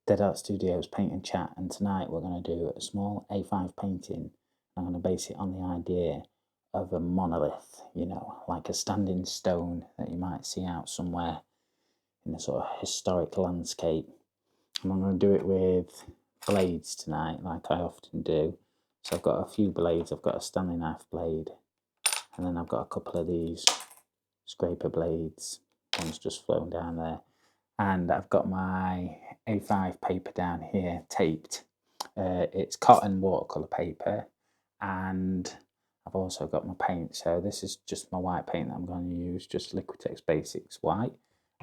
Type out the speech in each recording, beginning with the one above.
Dead Art Studios Paint and Chat, and tonight we're going to do a small A5 painting. I'm going to base it on the idea of a monolith, you know, like a standing stone that you might see out somewhere in a sort of historic landscape. And I'm going to do it with blades tonight, like I often do. So I've got a few blades. I've got a Stanley knife blade, and then I've got a couple of these scraper blades. One's just flown down there. And I've got my A5 paper down here taped. It's cotton watercolour paper, and I've also got my paint. So this is just my white paint that I'm going to use, just Liquitex Basics white.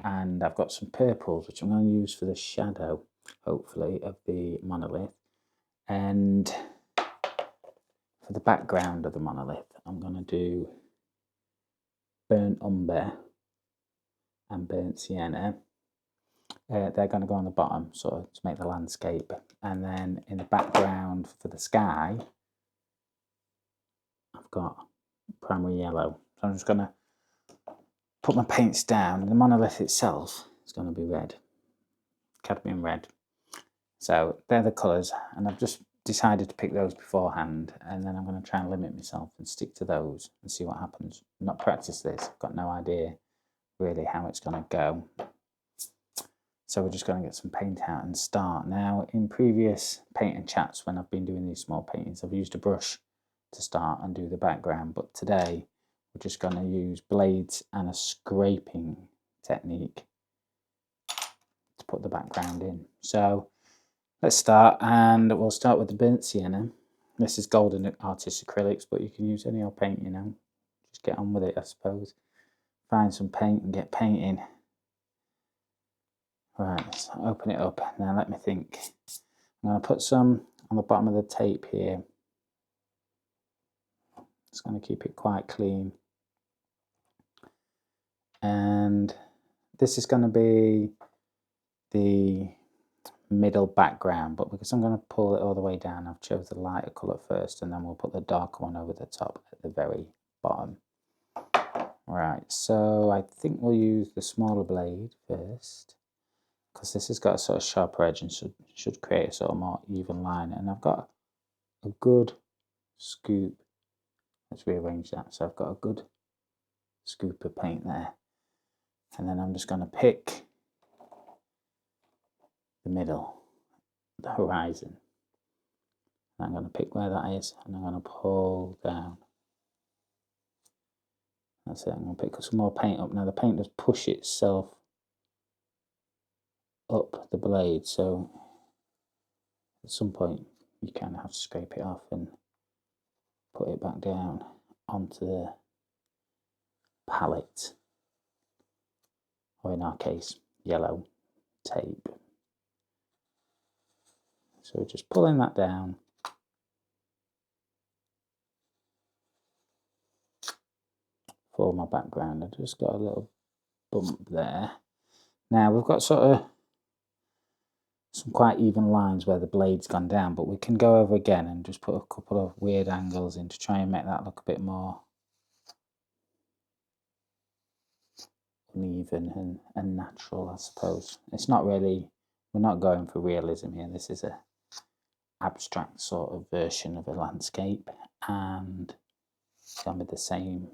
And I've got some purples, which I'm going to use for the shadow, hopefully, of the monolith. And for the background of the monolith, I'm going to do burnt umber and burnt sienna. They're going to go on the bottom, sort of to make the landscape. And then in the background for the sky, I've got primary yellow. So I'm just going to put my paints down. The monolith itself is going to be red, cadmium red. So they're the colours, and I've just decided to pick those beforehand, and then I'm going to try and limit myself and stick to those and see what happens. I've not practiced this, I've got no idea really how it's going to go. So we're just going to get some paint out and start. Now, in previous paint and chats, when I've been doing these small paintings, I've used a brush to start and do the background. But today, we're just going to use blades and a scraping technique to put the background in. So let's start, and we'll start with the burnt sienna. This is Golden Artists Acrylics, but you can use any old paint, you know. Just get on with it, I suppose. Find some paint and get painting. Right, let's open it up. Now let me think. I'm going to put some on the bottom of the tape here. Just going to keep it quite clean. And this is going to be the middle background, but because I'm going to pull it all the way down, I've chosen the lighter colour first, and then we'll put the darker one over the top at the very bottom. Right, so I think we'll use the smaller blade first, because this has got a sort of sharper edge and should create a sort of more even line. And I've got a good scoop. Let's rearrange that. So I've got a good scoop of paint there. And then I'm just going to pick the middle, the horizon. And I'm going to pick where that is, and I'm going to pull down. That's it. I'm going to pick some more paint up. Now the paint does push itself up the blade, so at some point you kind of have to scrape it off and put it back down onto the palette, or in our case, yellow tape. So we're just pulling that down. For my background, I just got a little bump there. Now we've got sort of some quite even lines where the blade's gone down, but we can go over again and just put a couple of weird angles in to try and make that look a bit more uneven and natural, I suppose. It's not really, we're not going for realism here. This is a abstract sort of version of a landscape, and it's going to be the same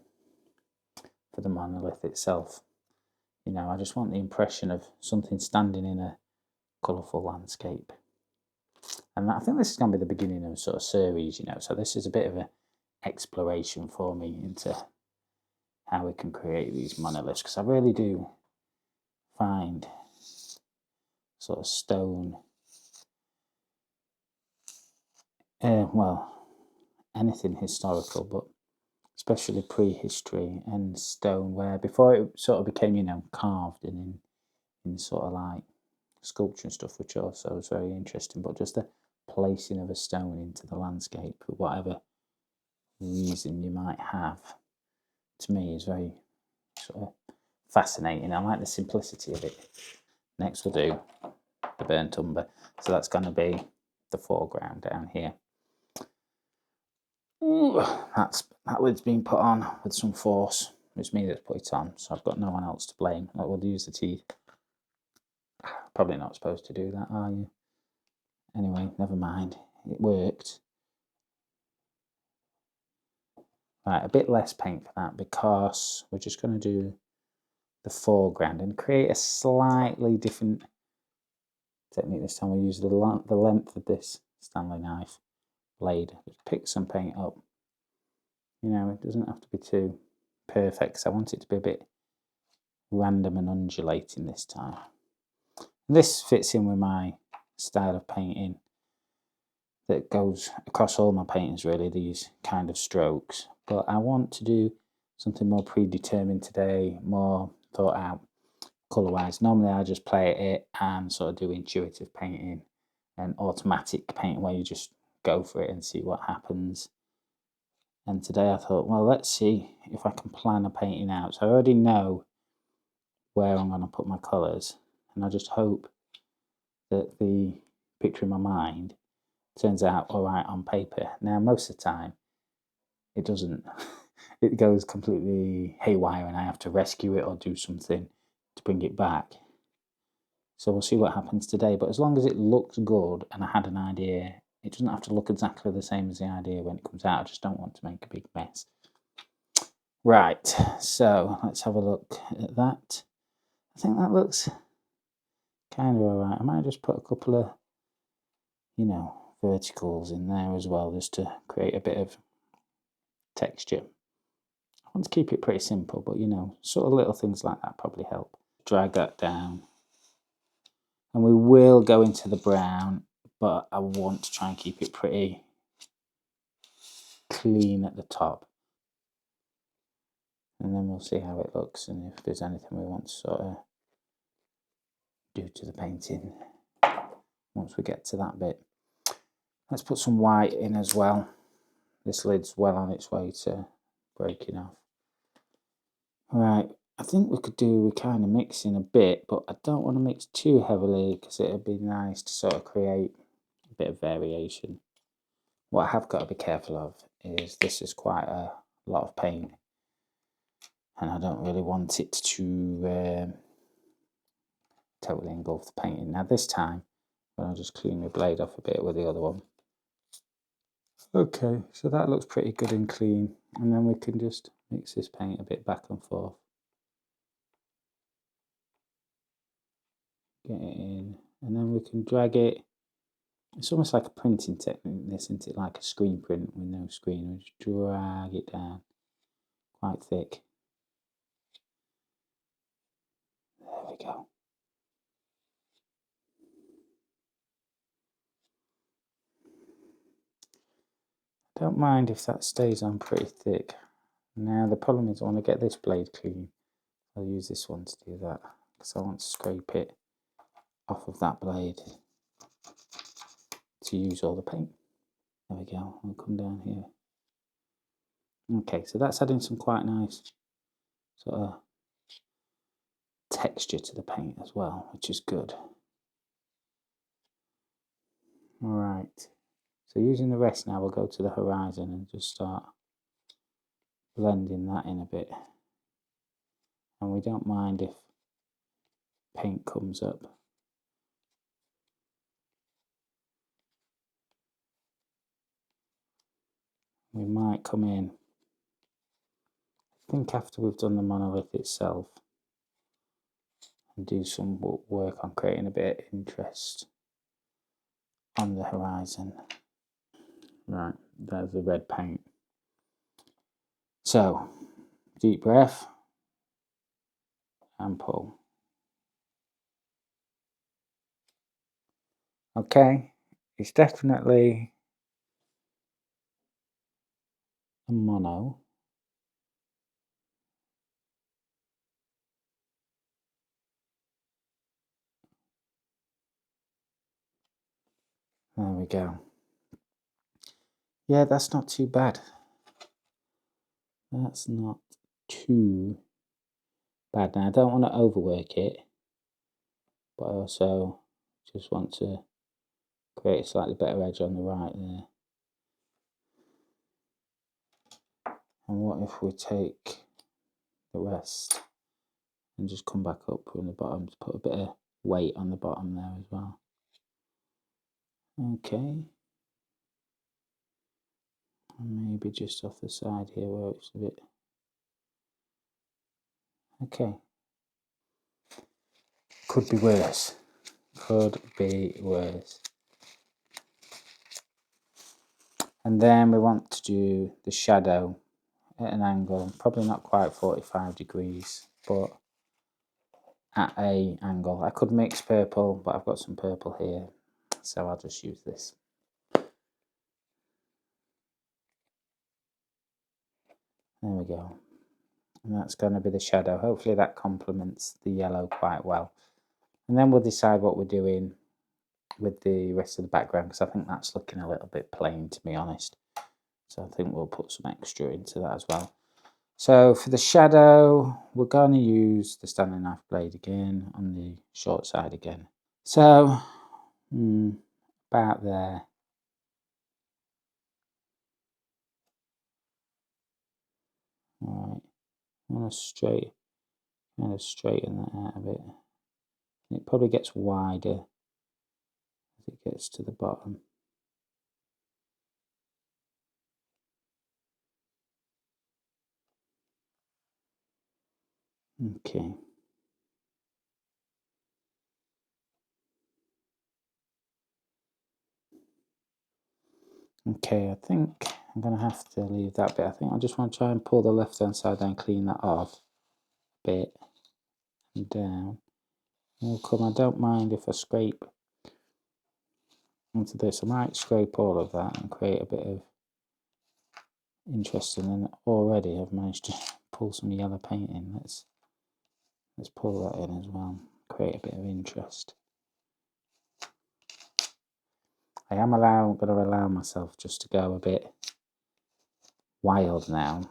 for the monolith itself. You know, I just want the impression of something standing in a colourful landscape. And I think this is going to be the beginning of a sort of series, you know, so this is a bit of an exploration for me into how we can create these monoliths, because I really do find sort of stone, well, anything historical, but especially prehistory and stone, where before it sort of became, you know, carved and in sort of like sculpture and stuff, which also was very interesting, but just the placing of a stone into the landscape for whatever reason you might have, to me is very sort of fascinating. I like the simplicity of it. Next we'll do the burnt umber, so that's going to be the foreground down here. Ooh, that lid's been put on with some force. It's me that's put it on, so I've got no one else to blame. We'll use the teeth Probably not supposed to do that, are you? Anyway, never mind. It worked. Right, a bit less paint for that because we're just going to do the foreground and create a slightly different technique this time. We'll use the length of this Stanley knife blade. Just pick some paint up. You know, it doesn't have to be too perfect because I want it to be a bit random and undulating this time. And this fits in with my style of painting that goes across all my paintings, really, these kind of strokes. But I want to do something more predetermined today, more thought out colour-wise. Normally I just play it and sort of do intuitive painting and automatic painting where you just go for it and see what happens. And today I thought, well, let's see if I can plan a painting out. So I already know where I'm going to put my colours, and I just hope that the picture in my mind turns out all right on paper. Now, most of the time, it doesn't. It goes completely haywire and I have to rescue it or do something to bring it back. So we'll see what happens today. But as long as it looks good and I had an idea, it doesn't have to look exactly the same as the idea when it comes out. I just don't want to make a big mess. Right, so let's have a look at that. I think that looks kind of alright. I might just put a couple of, you know, verticals in there as well, just to create a bit of texture. I want to keep it pretty simple, but you know, sort of little things like that probably help. Drag that down. And we will go into the brown, but I want to try and keep it pretty clean at the top. And then we'll see how it looks and if there's anything we want to sort of do to the painting once we get to that bit. Let's put some white in as well. This lid's well on its way to breaking off. Right, I think we could do kind of mixing a bit, but I don't want to mix too heavily because it would be nice to sort of create a bit of variation. What I have got to be careful of is this is quite a lot of paint and I don't really want it to totally engulf the painting. Now this time, I'll just clean my blade off a bit with the other one. Okay, so that looks pretty good and clean, and then we can just mix this paint a bit back and forth. Get it in, and then we can drag it. It's almost like a printing technique, this, isn't it? Like a screen print with no screen. We just drag it down quite thick. There we go. Don't mind if that stays on pretty thick. Now the problem is I want to get this blade clean. I'll use this one to do that because I want to scrape it off of that blade to use all the paint. There we go, I'll come down here. Okay, so that's adding some quite nice sort of texture to the paint as well, which is good. Alright, so using the rest now, we'll go to the horizon and just start blending that in a bit. And we don't mind if paint comes up. We might come in, I think after we've done the monolith itself, and do some work on creating a bit of interest on the horizon. Right, there's the red paint. So, deep breath and pull. Okay, it's definitely a mono. There we go. Yeah, that's not too bad. That's not too bad. Now, I don't want to overwork it, but I also just want to create a slightly better edge on the right there. And what if we take the rest and just come back up from the bottom to put a bit of weight on the bottom there as well. Okay. And maybe just off the side here where it's a bit. Okay. Could be worse. Could be worse. And then we want to do the shadow at an angle, probably not quite 45 degrees, but at a angle. I could mix purple, but I've got some purple here, so I'll just use this. There we go. And that's going to be the shadow. Hopefully that complements the yellow quite well. And then we'll decide what we're doing with the rest of the background, because I think that's looking a little bit plain, to be honest. So I think we'll put some extra into that as well. So for the shadow, we're going to use the Stanley knife blade again on the short side again. So about there. All right, I want to kind of straighten that out a bit. It probably gets wider as it gets to the bottom. Okay. Okay, I think I'm going to have to leave that bit. I think I just want to try and pull the left hand side and clean that off a bit and down. I don't mind if I scrape onto this. I might scrape all of that and create a bit of interest. And then already I've managed to pull some yellow paint in. Let's pull that in as well. Create a bit of interest. I am going to allow myself just to go a bit wild now.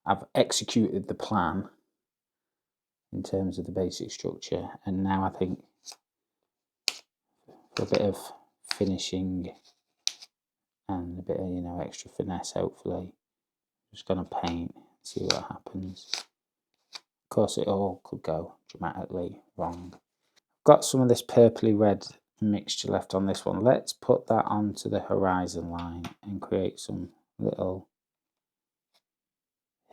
I've executed the plan in terms of the basic structure, and now I think for a bit of finishing and a bit of, extra finesse, hopefully, I'm just going to paint, see what happens. Of course, it all could go dramatically wrong. Got some of this purpley red mixture left on this one. Let's put that onto the horizon line and create some little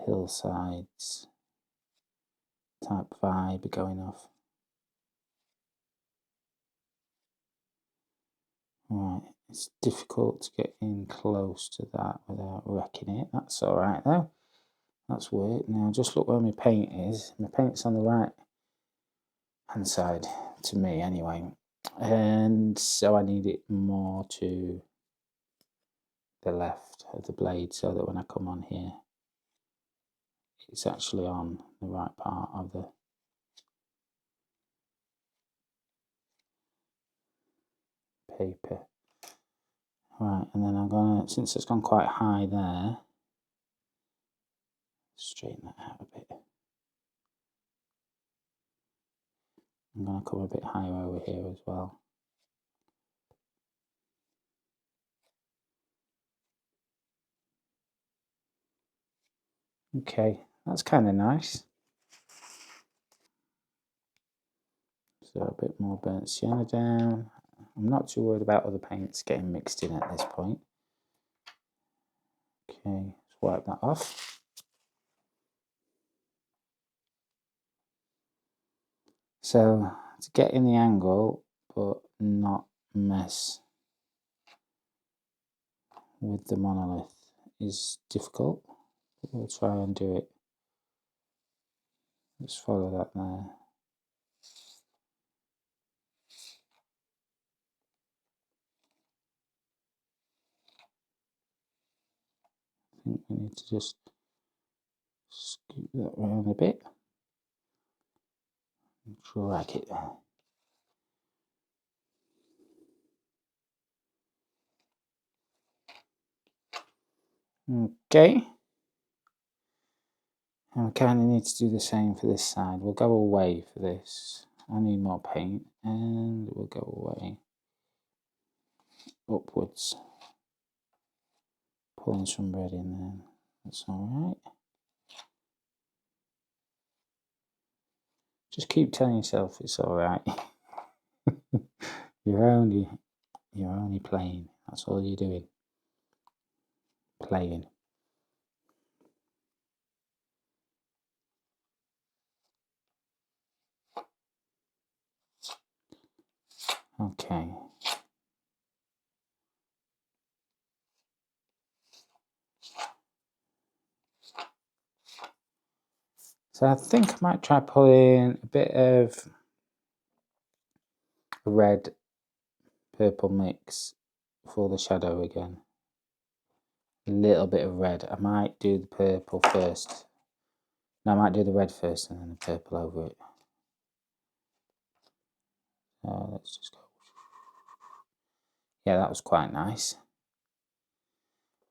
hillsides type vibe going off. Right, it's difficult to get in close to that without wrecking it. That's all right though. That's weird. Now just look where my paint is. My paint's on the right hand side to me anyway, and so I need it more to the left of the blade so that when I come on here it's actually on the right part of the paper. Right, and then I'm gonna, since it's gone quite high there, straighten that out a bit. I'm gonna come a bit higher over here as well. Okay, that's kind of nice. So a bit more burnt sienna down. I'm not too worried about other paints getting mixed in at this point. Okay, let's wipe that off. So to get in the angle but not mess with the monolith is difficult, but we'll try and do it. Just follow that there. I think we need to just scoop that around a bit and drag it there. Okay. And we kind of need to do the same for this side. We'll go away for this. I need more paint, and we'll go away upwards. Pulling some red in there. That's all right. Just keep telling yourself it's all right. you're only playing. That's all you're doing. Playing. Okay. So I think I might try pulling a bit of a red purple mix for the shadow again. A little bit of red. I might do the purple first. No, I might do the red first and then the purple over it. Let's just go. Yeah, that was quite nice.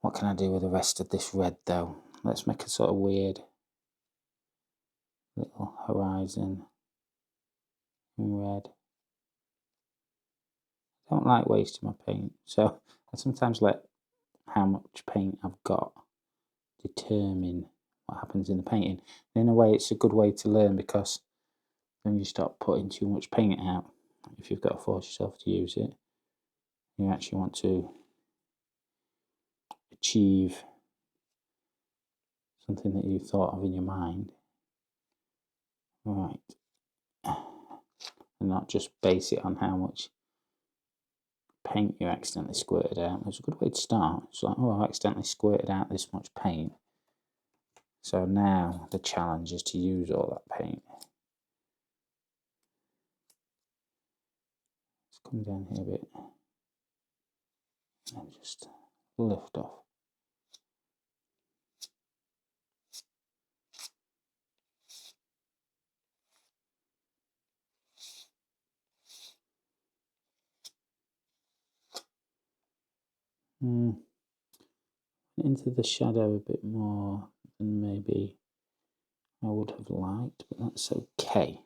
What can I do with the rest of this red though? Let's make a sort of weird little horizon in red. I don't like wasting my paint, so I sometimes let how much paint I've got determine what happens in the painting. And in a way, it's a good way to learn, because when you start putting too much paint out, if you've got to force yourself to use it, you actually want to achieve something that you thought of in your mind. Right. And not just base it on how much paint you accidentally squirted out. It's a good way to start. It's like, oh, I accidentally squirted out this much paint. So now the challenge is to use all that paint. Let's come down here a bit and just lift off. Into the shadow a bit more than maybe I would have liked, but that's okay.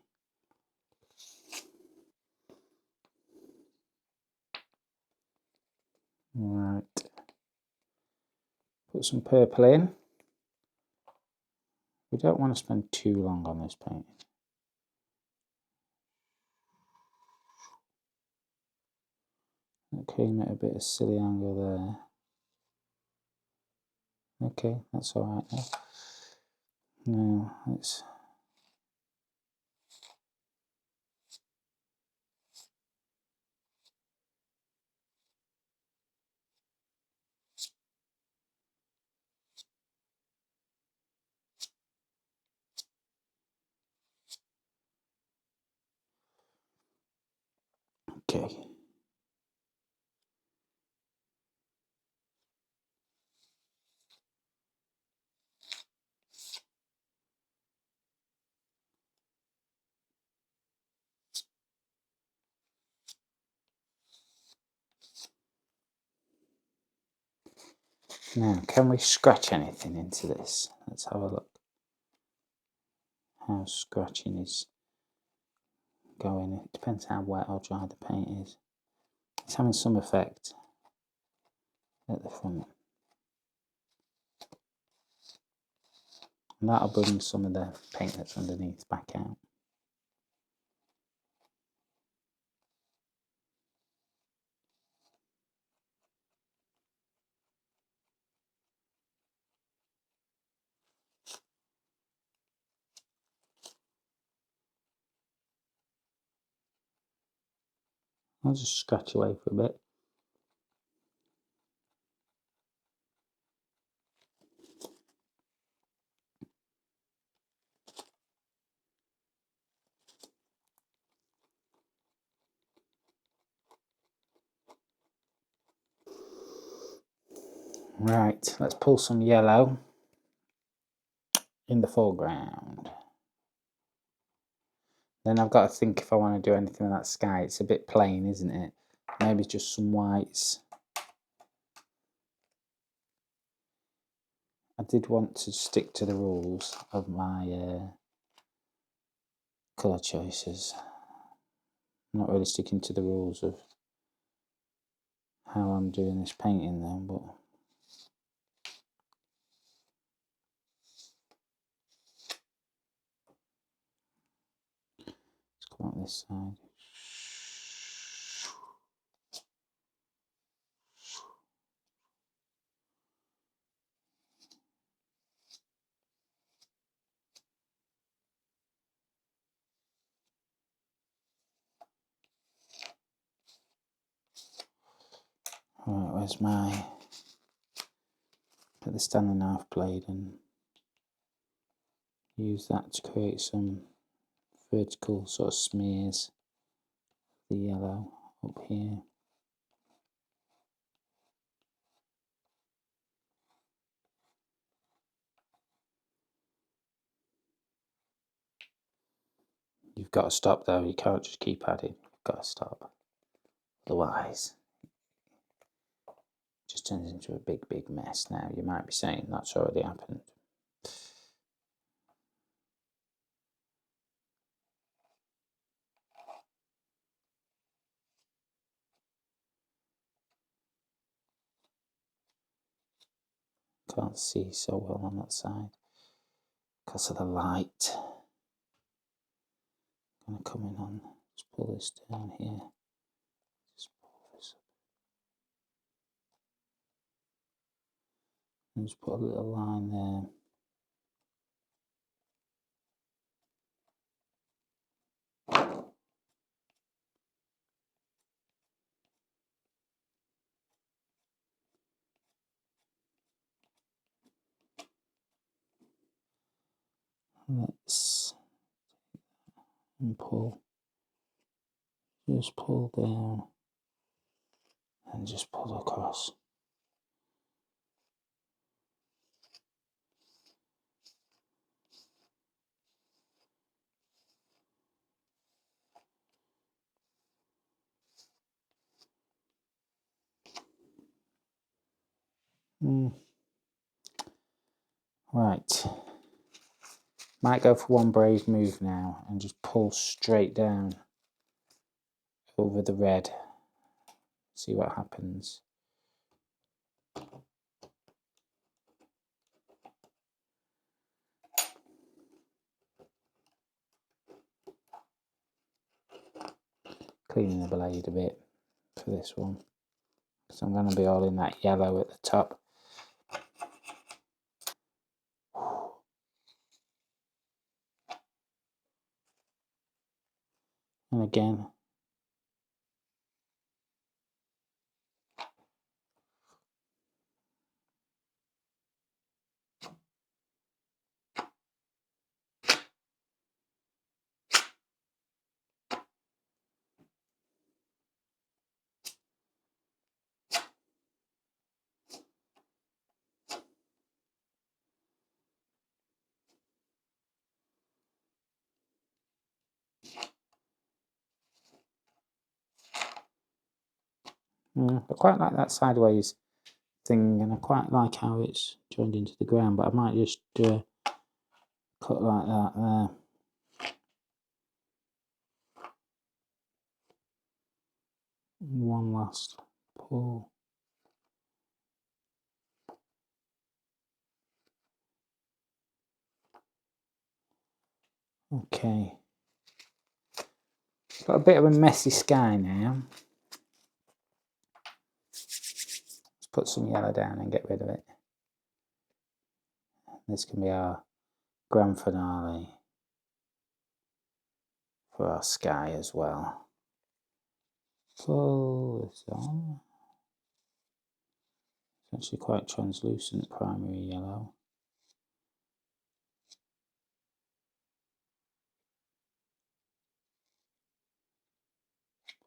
Right, put some purple in. We don't want to spend too long on this paint. Okay, make a bit of silly angle there. Okay, that's all right now. Now let's okay. Now, can we scratch anything into this? Let's have a look. How scratching is going. It depends how wet or dry the paint is. It's having some effect at the front. And that'll bring some of the paint that's underneath back out. I'll just scratch away for a bit. Right, let's pull some yellow in the foreground. Then I've got to think if I want to do anything with that sky. It's a bit plain, isn't it? Maybe just some whites. I did want to stick to the rules of my colour choices. I'm not really sticking to the rules of how I'm doing this painting though, but Got this side. Alright, where's my... Put the Stanley knife blade and use that to create some vertical sort of smears of the yellow up here. You've got to stop though, you can't just keep adding, you've got to stop. Otherwise, it just turns into a big mess. Now, you might be saying that's already happened. Can't see so well on that side because of the light. I'm going to come in on, just pull this down here. Just pull this up. And just put a little line there. Let's and pull, just pull down and just pull across. Right, might go for one brave move now and just pull straight down over the red, see what happens. Cleaning the blade a bit for this one, because I'm going to be all in that yellow at the top. And again, I quite like that sideways thing, and I quite like how it's joined into the ground, but I might just do a cut like that there. One last pull. Okay. Got a bit of a messy sky now. Let's put some yellow down and get rid of it. This can be our grand finale for our sky as well. Pull this on. It's actually quite translucent primary yellow.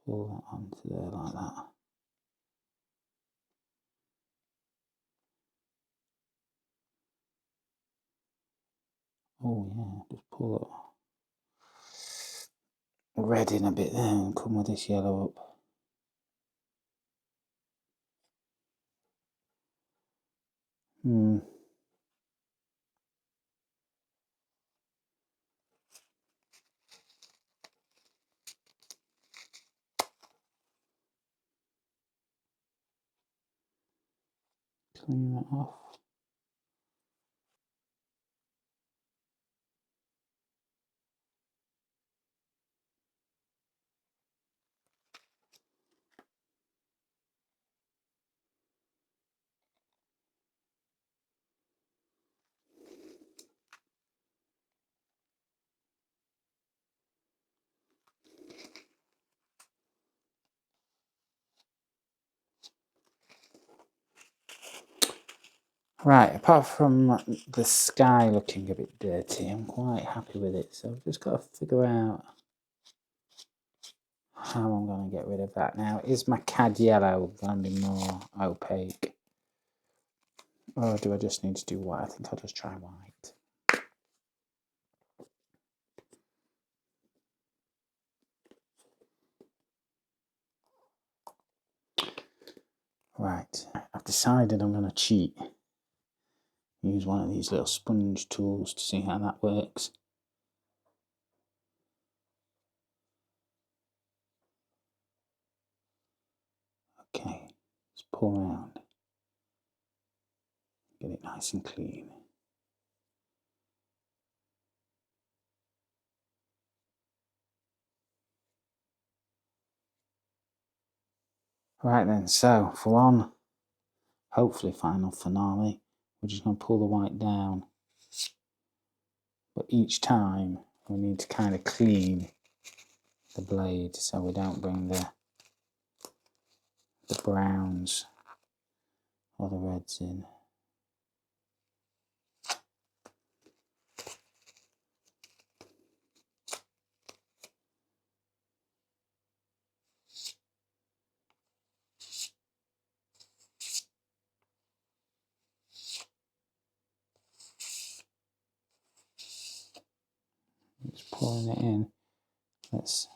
Pull that onto there like that. Oh yeah, just pull it red in a bit there and come with this yellow up. Clean that off. Right, apart from the sky looking a bit dirty, I'm quite happy with it. So I've just got to figure out how I'm going to get rid of that. Now, is my cad yellow going to be more opaque? Or do I just need to do white? I think I'll just try white. Right, I've decided I'm going to cheat. Use one of these little sponge tools to see how that works. Okay, let's pour around. Get it nice and clean. Right then, so for one, hopefully final finale, we're just going to pull the white down. But each time we need to kind of clean the blade so we don't bring the browns or the reds in. Just pouring it in. Let's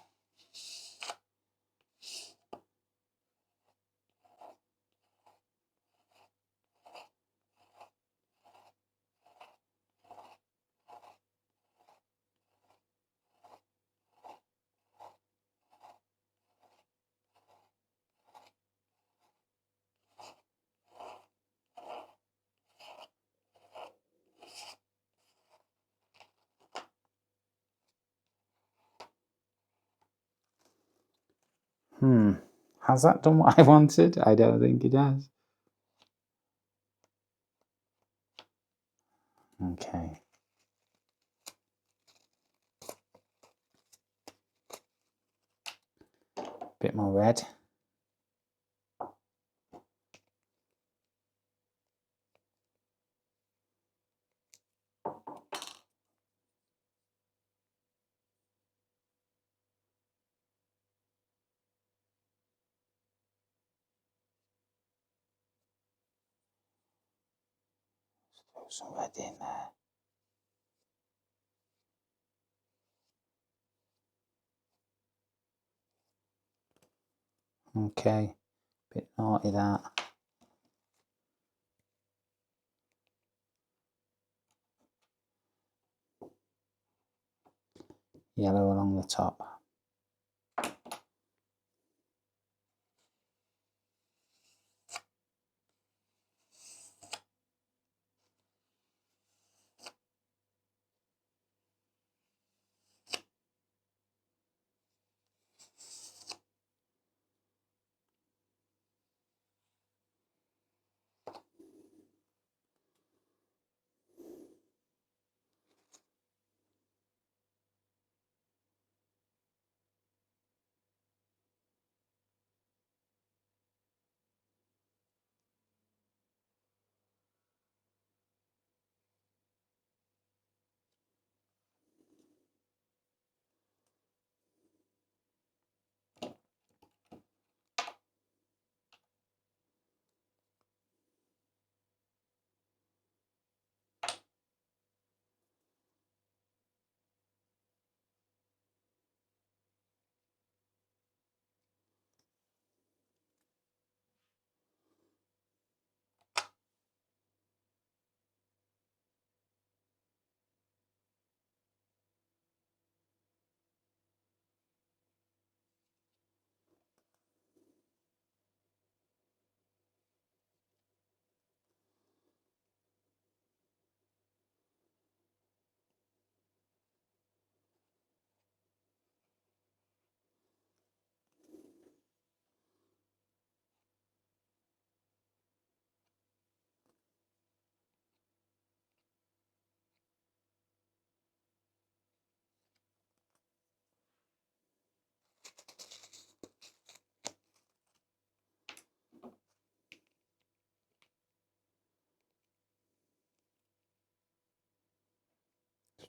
has that done what I wanted? I don't think it has. Okay. Bit more red. Throw some red in there. Okay, bit naughty that. Yellow along the top.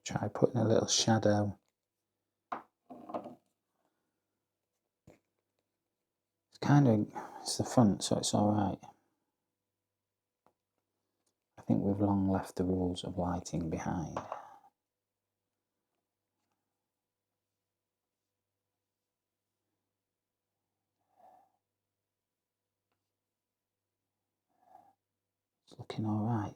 Try putting a little shadow. It's the front, so it's alright. I think we've long left the rules of lighting behind. It's looking alright.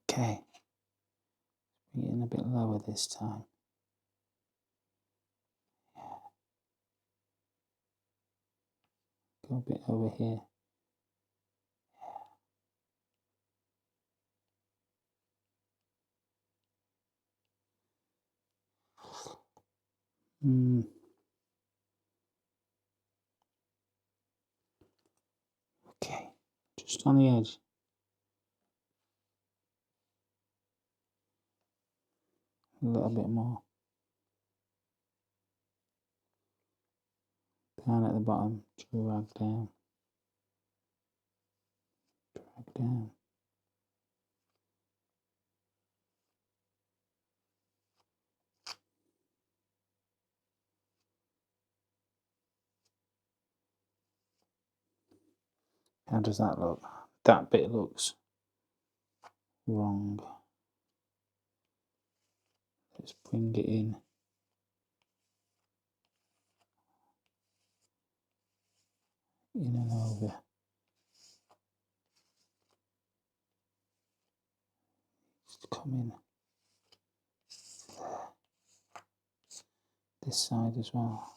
Okay, bring it in a bit lower this time. Go a bit over here. Okay, just on the edge. A little bit more. Down at the bottom, drag down. Drag down. How does that look? That bit looks wrong. Let's bring it in. In and over. Just come in there. This side as well.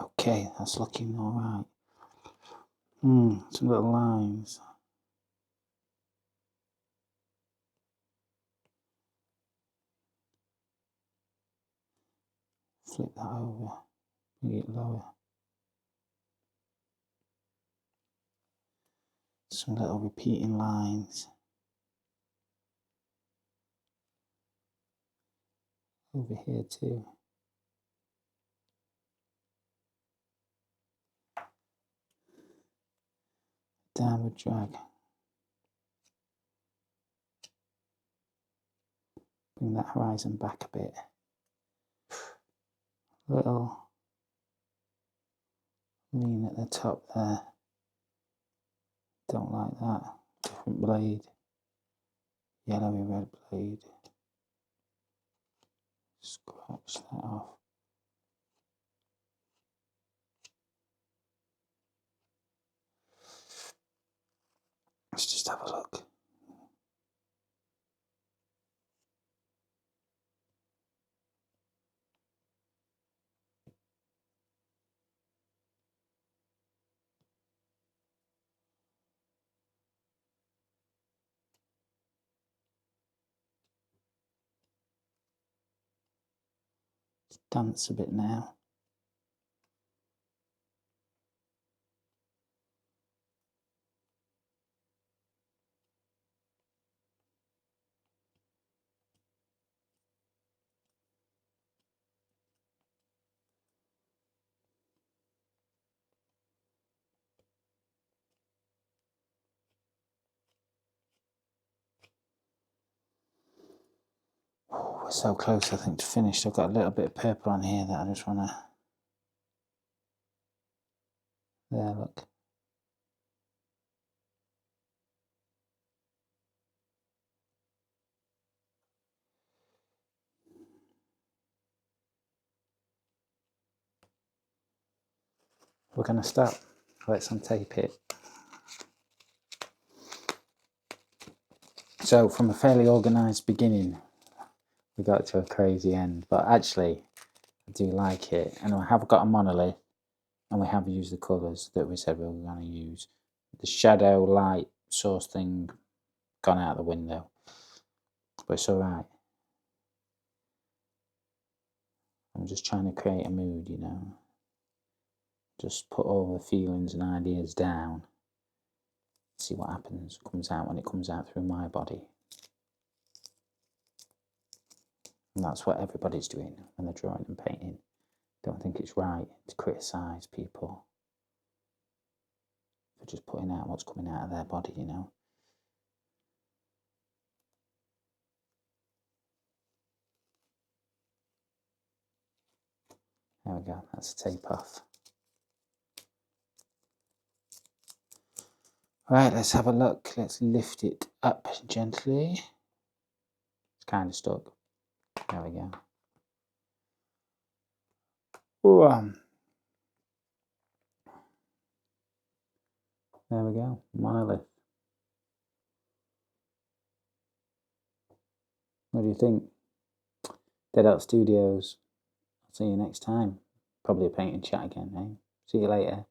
Okay, that's looking alright. Some little lines. Flip that over. Bring it lower. Some little repeating lines. Over here too. Downward drag. Bring that horizon back a bit. Little lean at the top there. Don't like that. Different blade. Yellowy red blade. Scratch that off. Let's just have a look. Let's dance a bit now. Oh, we're so close, I think, to finish. I've got a little bit of purple on here that I just want to... There, look. We're going to start. Let's untape it. So, from a fairly organised beginning, we got to a crazy end. But actually, I do like it. And I have got a monolith, and we have used the colours that we said we were going to use. The shadow light source thing gone out the window, but it's alright. I'm just trying to create a mood, you know. Just put all the feelings and ideas down. See what happens, comes out when it comes out through my body. And that's what everybody's doing when they're drawing and painting. Don't think it's right to criticise people. for just putting out what's coming out of their body, you know. There we go, that's a tape off. Right, let's have a look. Let's lift it up gently. It's kind of stuck. There we go. Ooh, there we go, monolith. What do you think? Dead Out Studios. I'll see you next time. Probably a paint and chat again, eh? See you later.